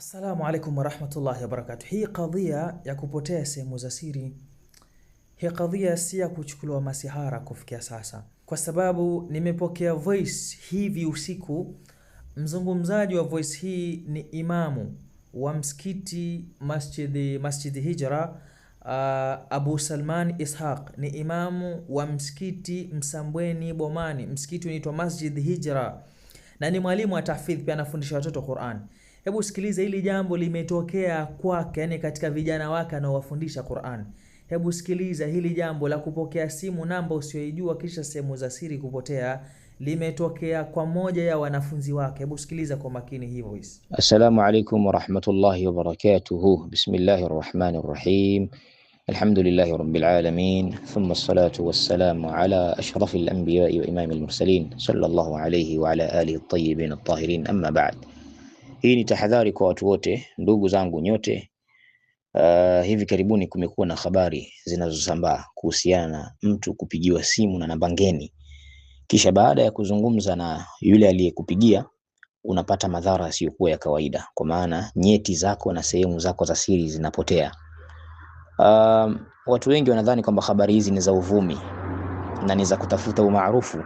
Assalamu alaikum warahmatullahi wabarakatuh. Hii kadhia ya kupotea sehemu za siri, hii kadhia si ya kuchukuliwa masihara kufikia sasa, kwa sababu nimepokea voice hivi usiku. Mzungumzaji wa voice hii ni imamu wa msikiti Masjid Hijra, Abu Salman Ishaq. Ni imamu wa msikiti Msambweni Bomani, msikiti unaitwa Masjid Hijra, na ni mwalimu wa tahfidh, pia anafundisha watoto Qur'an. Hebu sikiliza, hili jambo limetokea kwake, yani katika vijana wake anaowafundisha Qur'an. Hebu sikiliza hili jambo la kupokea simu namba usiyoijua kisha sehemu za siri kupotea, limetokea kwa moja ya wanafunzi wake. Hebu sikiliza kwa makini hii voice. Assalamu alaikum warahmatullahi wabarakatuh. Bismillahir rahmanir rahim. Alhamdulillahi rabbil alamin. Thumma as-salatu was-salamu ala ashrafil anbiya'i wa imamil mursalin sallallahu alayhi wa ala alihi at-tayyibin at-tahirin, amma ba'd. Hii ni tahadhari kwa watu wote, ndugu zangu nyote. Hivi karibuni kumekuwa na habari zinazosambaa kuhusiana na mtu kupigiwa simu na namba ngeni, kisha baada ya kuzungumza na yule aliyekupigia unapata madhara yasiyokuwa ya kawaida, kwa maana nyeti zako na sehemu zako za siri zinapotea. Watu wengi wanadhani kwamba habari hizi ni za uvumi na ni za kutafuta umaarufu,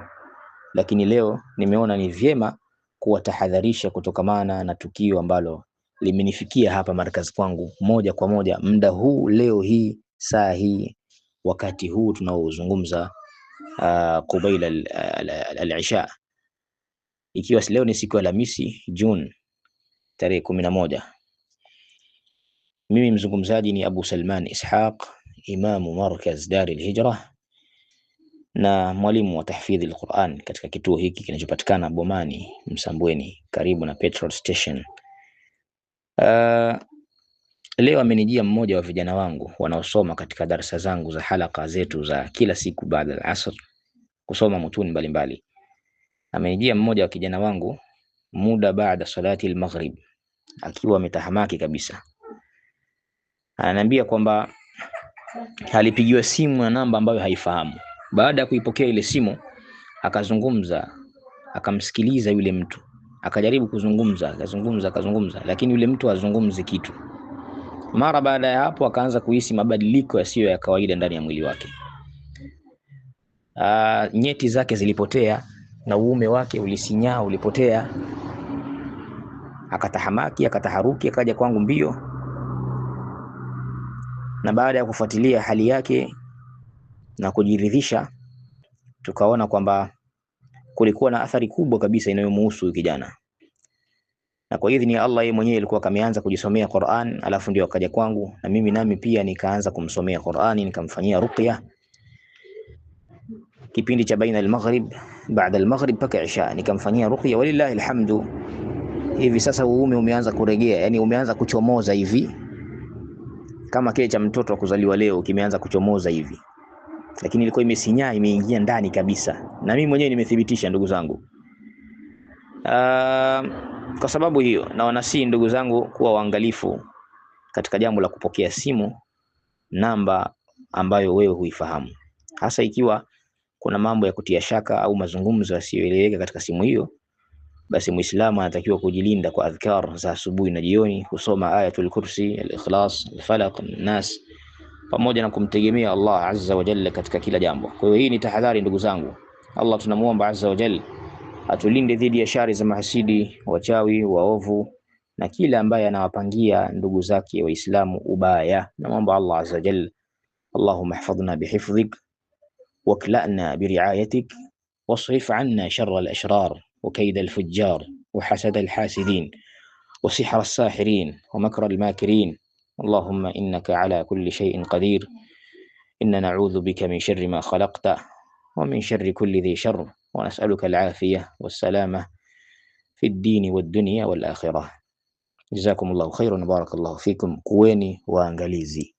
lakini leo nimeona ni vyema kuwatahadharisha kutokamana na tukio ambalo limenifikia hapa markazi kwangu moja kwa moja, muda huu, leo hii, saa hii, wakati huu tunaozungumza, qubaila al-isha, ikiwa leo ni siku ya Alhamisi, June tarehe 11. Mimi mzungumzaji ni Abu Salman Ishaq, imamu markaz Dar al-Hijra na mwalimu wa tahfidhi al-Quran katika kituo hiki kinachopatikana Bomani Msambweni, karibu na petrol station. Leo amenijia mmoja wa vijana wangu wanaosoma katika darasa zangu za halaka zetu za kila siku baada ya asr kusoma mutuni mbalimbali. Amenijia mmoja wa kijana wangu muda baada salati al-maghrib, akiwa ametahamaki kabisa. Ananiambia kwamba alipigiwa simu na namba ambayo haifahamu. Baada ya kuipokea ile simu, akazungumza, akamsikiliza yule mtu, akajaribu akazungumza, lakini yule mtu hazungumzi kitu. Mara baada ya hapo akaanza kuhisi mabadiliko yasiyo ya kawaida ndani ya mwili wake. Nyeti zake zilipotea na uume wake ulisinyaa, ulipotea. Akatahamaki, akataharuki, akaja kwangu mbio, na baada ya kufuatilia hali yake na kujiridhisha, tukaona kwamba kulikuwa na athari kubwa kabisa inayomhusu kijana. Na kwa idhini ya Allah, yeye mwenyewe alikuwa kameanza kujisomea Qur'an, alafu ndio akaja kwangu, na nami pia nikaanza kumsomea Qur'ani, nikamfanyia ruqya kipindi cha baina al-maghrib, baada al-maghrib mpaka isha, nikamfanyia ruqya, walillahi alhamdu. Hivi sasa uume umeanza kuregea, yani umeanza kuchomoza hivi kama kile cha mtoto wa kuzaliwa leo, kimeanza kuchomoza hivi, lakini ilikuwa imesinyaa, imeingia ndani kabisa, na mimi mwenyewe nimethibitisha, ndugu zangu. Kwa sababu hiyo, na wanasi ndugu zangu kuwa waangalifu katika jambo la kupokea simu namba ambayo wewe huifahamu, hasa ikiwa kuna mambo ya kutia shaka au mazungumzo yasiyoeleweka katika simu hiyo. Basi Muislamu anatakiwa kujilinda kwa adhkar za asubuhi na jioni, kusoma ayatul kursi, al-ikhlas, al-falaq, an-nas, pamoja na kumtegemea Allah azza wa jalla katika kila jambo. Kwa hiyo hii ni tahadhari, ndugu zangu. Allah tunamuomba azza wa jalla atulinde dhidi ya shari za mahasidi, wachawi, waovu na kila ambaye anawapangia ndugu zake Waislamu ubaya. Namuomba Allah azza wa jalla, Allahumma ihfadhna bihifdhik wakla'na biriayatik wasrif 'anna sharra al-ashrar وكيد الفجار وحسد الحاسدين وسحر الساحرين ومكر الماكرين. اللهم إنك على كل شيء قدير. إن نعوذ بك من شر ما خلقت ومن شر كل ذي شر ونسألك العافية والسلامة في الدين والدنيا والآخرة. جزاكم الله خيرا وبارك الله فيكم. كويني وانغاليزي.